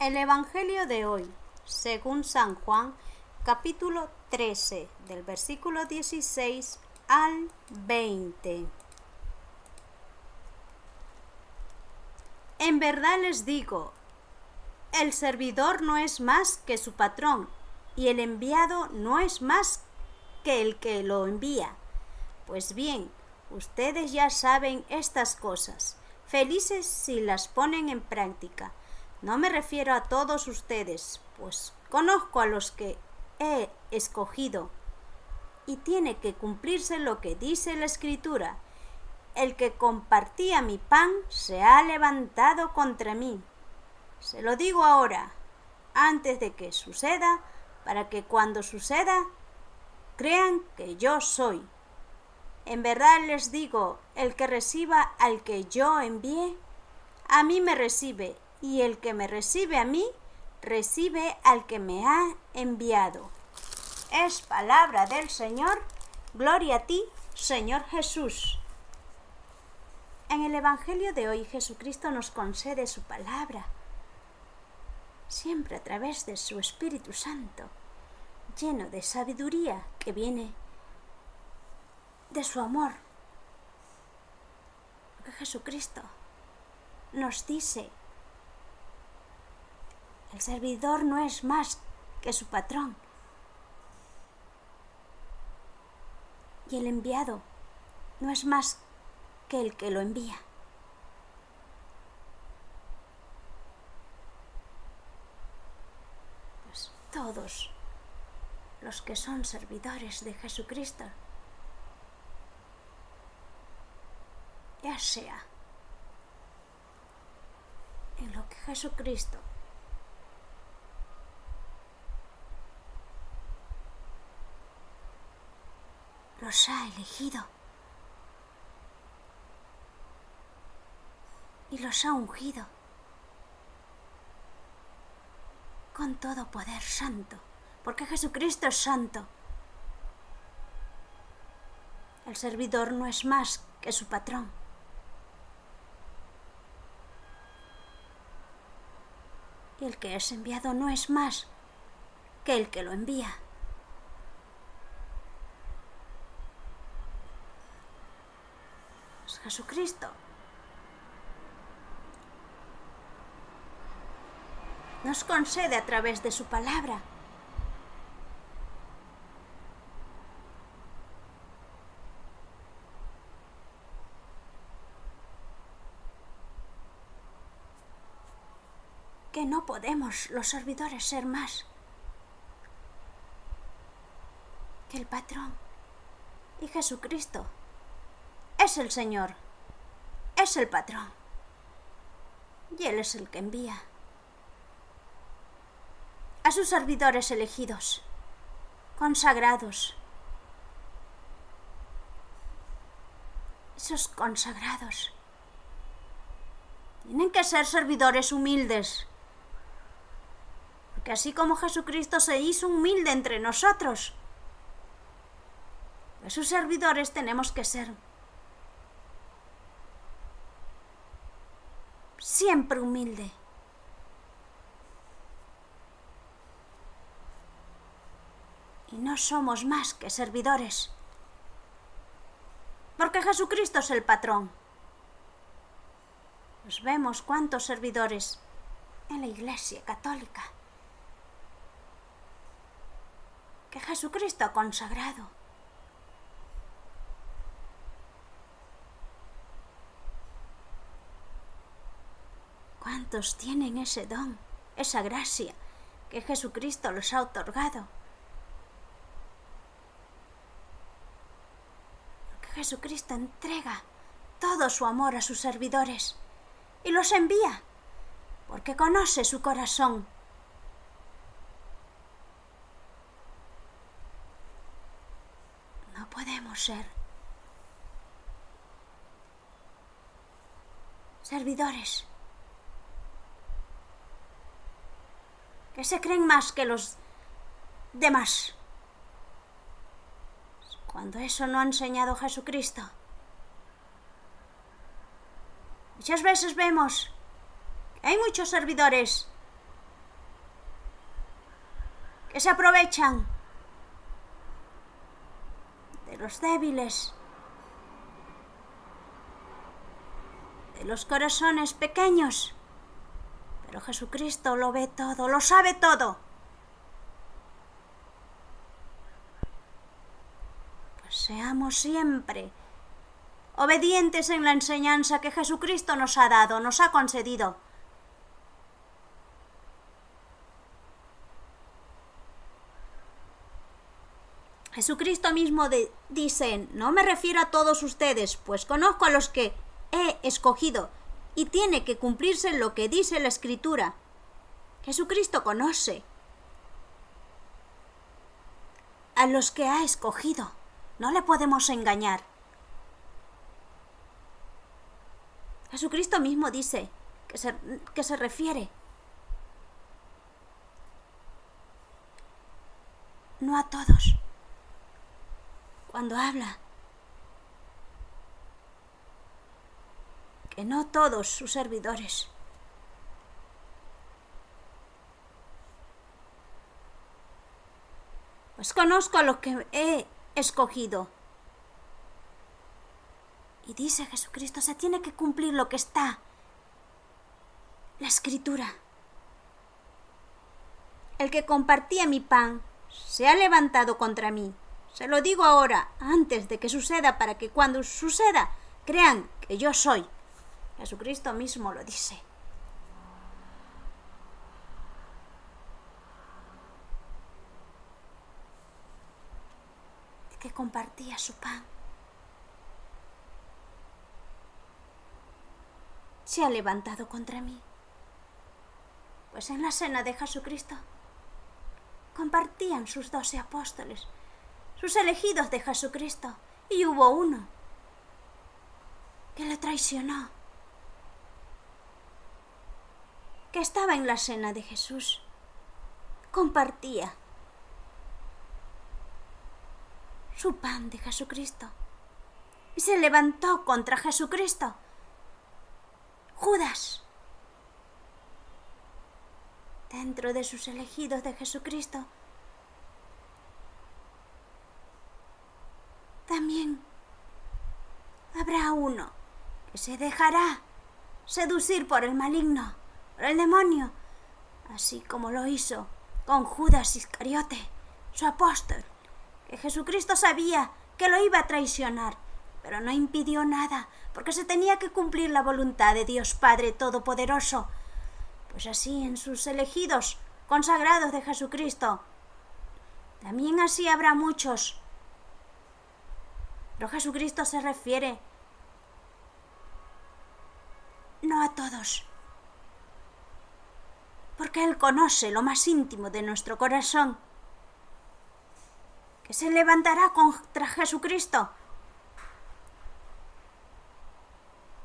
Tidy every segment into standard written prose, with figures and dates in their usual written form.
El Evangelio de hoy, según San Juan, capítulo 13, del versículo 16 al 20. En verdad les digo, el servidor no es más que su patrón, y el enviado no es más que el que lo envía. Pues bien, ustedes ya saben estas cosas, felices si las ponen en práctica. No me refiero a todos ustedes, pues conozco a los que he escogido, y tiene que cumplirse lo que dice la Escritura. El que compartía mi pan se ha levantado contra mí. Se lo digo ahora, antes de que suceda, para que cuando suceda, crean que yo soy. En verdad les digo, el que reciba al que yo envié, a mí me recibe, y el que me recibe a mí, recibe al que me ha enviado. Es palabra del Señor. Gloria a ti, Señor Jesús. En el Evangelio de hoy, Jesucristo nos concede su palabra, siempre a través de su Espíritu Santo, lleno de sabiduría que viene de su amor. Porque Jesucristo nos dice, el servidor no es más que su patrón, y el enviado no es más que el que lo envía. Pues todos los que son servidores de Jesucristo, ya sea en lo que Jesucristo los ha elegido y los ha ungido con todo poder santo, porque Jesucristo es santo. El servidor no es más que su patrón. Y el que es enviado no es más que el que lo envía. Es Jesucristo. Nos concede a través de su palabra que no podemos los servidores ser más que el patrón. Y Jesucristo es el Señor, es el patrón, y Él es el que envía a sus servidores elegidos, consagrados. Esos consagrados tienen que ser servidores humildes, porque así como Jesucristo se hizo humilde entre nosotros, esos servidores tenemos que ser siempre humilde. Y no somos más que servidores, porque Jesucristo es el patrón. Pues vemos cuántos servidores en la Iglesia Católica que Jesucristo ha consagrado. ¿Cuántos tienen ese don, esa gracia que Jesucristo les ha otorgado? Porque Jesucristo entrega todo su amor a sus servidores y los envía, porque conoce su corazón. No podemos ser servidores que se creen más que los demás, cuando eso no ha enseñado Jesucristo. Muchas veces vemos que hay muchos servidores que se aprovechan de los débiles, de los corazones pequeños. Pero Jesucristo lo ve todo, lo sabe todo. Pues seamos siempre obedientes en la enseñanza que Jesucristo nos ha dado, nos ha concedido. Jesucristo mismo dice, no me refiero a todos ustedes, pues conozco a los que he escogido, y tiene que cumplirse lo que dice la Escritura. Jesucristo conoce a los que ha escogido, no le podemos engañar. Jesucristo mismo dice que se refiere no a todos. Cuando habla que no todos sus servidores. Pues conozco a los que he escogido. Y dice Jesucristo, se tiene que cumplir lo que está, la Escritura. El que compartía mi pan se ha levantado contra mí. Se lo digo ahora, antes de que suceda, para que cuando suceda, crean que yo soy. Jesucristo mismo lo dice. El que compartía su pan se ha levantado contra mí. Pues en la cena de Jesucristo compartían sus 12 apóstoles, sus elegidos de Jesucristo, y hubo uno que le traicionó, que estaba en la cena de Jesús, compartía su pan de Jesucristo y se levantó contra Jesucristo. Judas, dentro de sus elegidos de Jesucristo, también habrá uno que se dejará seducir por el maligno, por el demonio, así como lo hizo con Judas Iscariote, su apóstol, que Jesucristo sabía que lo iba a traicionar, pero no impidió nada, porque se tenía que cumplir la voluntad de Dios Padre Todopoderoso. Pues así en sus elegidos consagrados de Jesucristo, también así habrá muchos. Pero Jesucristo se refiere no a todos, porque Él conoce lo más íntimo de nuestro corazón, que se levantará contra Jesucristo,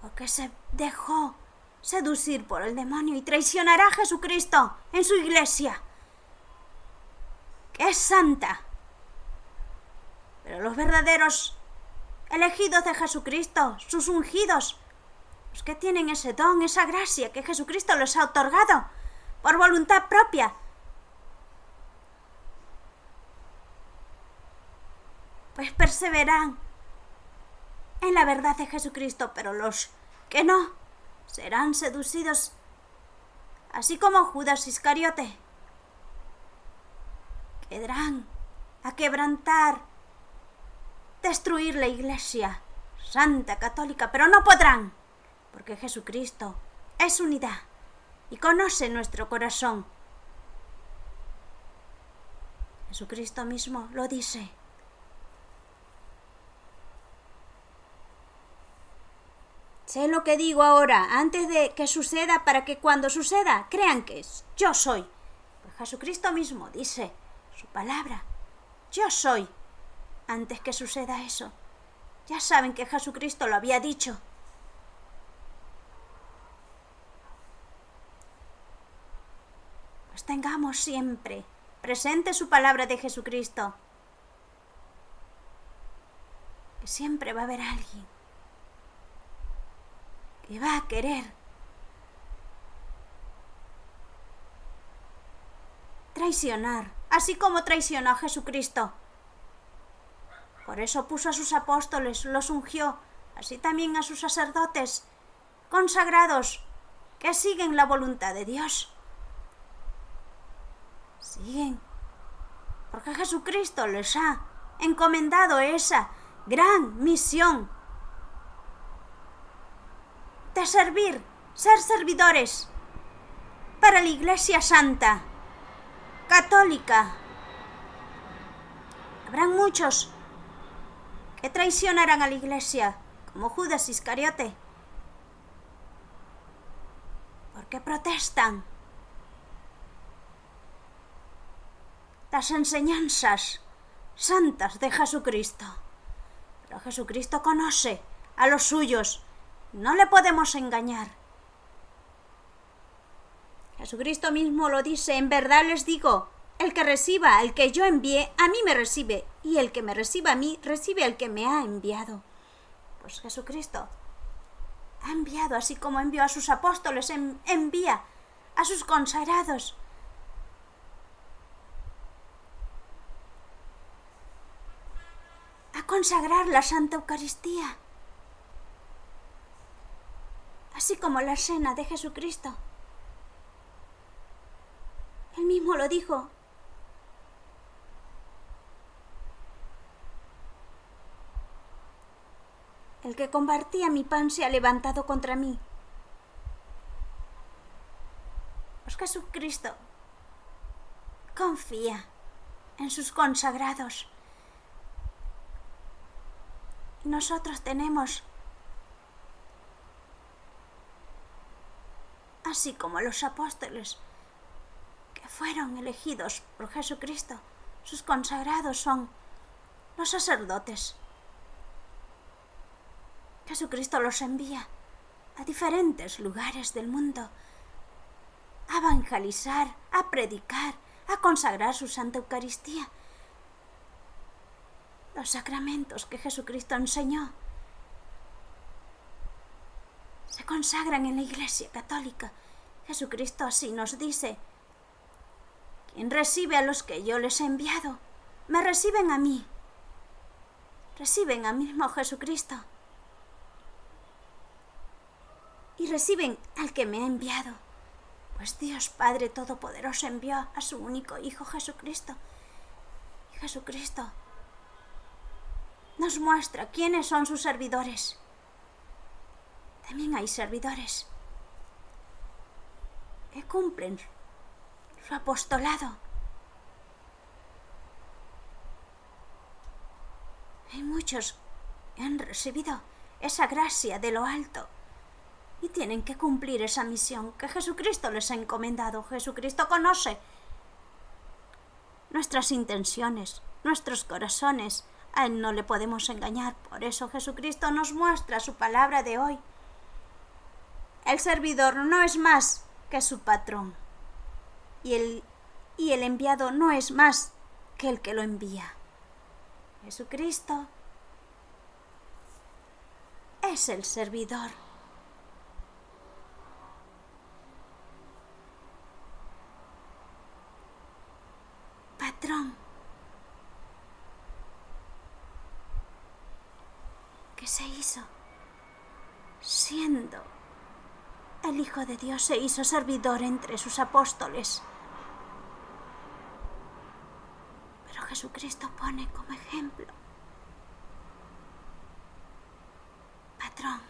porque se dejó seducir por el demonio y traicionará a Jesucristo en su iglesia, que es santa. Pero los verdaderos elegidos de Jesucristo, sus ungidos, los que tienen ese don, esa gracia que Jesucristo les ha otorgado por voluntad propia, pues perseveran en la verdad de Jesucristo, pero los que no serán seducidos, así como Judas Iscariote. Quedarán a quebrantar, destruir la iglesia santa católica, pero no podrán, porque Jesucristo es unidad y conoce nuestro corazón. Jesucristo mismo lo dice. Sé lo que digo ahora, antes de que suceda, para que cuando suceda, crean que yo soy. Pues Jesucristo mismo dice su palabra, yo soy, antes que suceda eso. Ya saben que Jesucristo lo había dicho. Pues tengamos siempre presente su palabra de Jesucristo, que siempre va a haber alguien que va a querer traicionar a así como traicionó a Jesucristo. Por eso puso a sus apóstoles, los ungió, así también a sus sacerdotes consagrados que siguen la voluntad de Dios. Siguen, porque Jesucristo les ha encomendado esa gran misión de servir, ser servidores para la Iglesia Santa, católica. Habrán muchos que traicionarán a la Iglesia, como Judas Iscariote, porque protestan las enseñanzas santas de Jesucristo. Pero Jesucristo conoce a los suyos, no le podemos engañar. Jesucristo mismo lo dice: en verdad les digo, el que reciba al que yo envié, a mí me recibe, y el que me reciba a mí, recibe al que me ha enviado. Pues Jesucristo ha enviado, así como envió a sus apóstoles, envía a sus consagrados. A consagrar la Santa Eucaristía, así como la cena de Jesucristo. Él mismo lo dijo: el que compartía mi pan se ha levantado contra mí. Pues Jesucristo confía en sus consagrados. Y nosotros tenemos, así como los apóstoles que fueron elegidos por Jesucristo, sus consagrados son los sacerdotes. Jesucristo los envía a diferentes lugares del mundo a evangelizar, a predicar, a consagrar su Santa Eucaristía. Los sacramentos que Jesucristo enseñó se consagran en la Iglesia Católica. Jesucristo así nos dice: quien recibe a los que yo les he enviado, me reciben a mí. Reciben al mismo Jesucristo. Y reciben al que me ha enviado. Pues Dios Padre Todopoderoso envió a su único Hijo Jesucristo. Y Jesucristo nos muestra quiénes son sus servidores. También hay servidores que cumplen su apostolado. Hay muchos que han recibido esa gracia de lo alto y tienen que cumplir esa misión que Jesucristo les ha encomendado. Jesucristo conoce nuestras intenciones, nuestros corazones. A Él no le podemos engañar. Por eso Jesucristo nos muestra su palabra de hoy. El servidor no es más que su patrón. Y el enviado no es más que el que lo envía. Jesucristo es el servidor. Patrón. Que se hizo siendo el Hijo de Dios, se hizo servidor entre sus apóstoles. Pero Jesucristo pone como ejemplo patrón.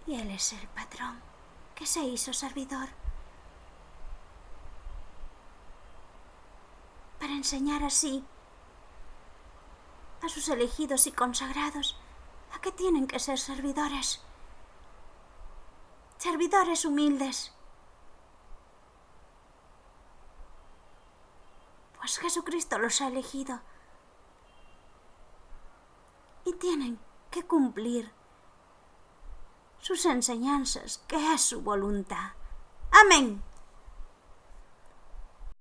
Y Él es el patrón que se hizo servidor para enseñar así a sus elegidos y consagrados a que tienen que ser servidores. Servidores humildes. Pues Jesucristo los ha elegido y tienen que cumplir sus enseñanzas, que es su voluntad. Amén.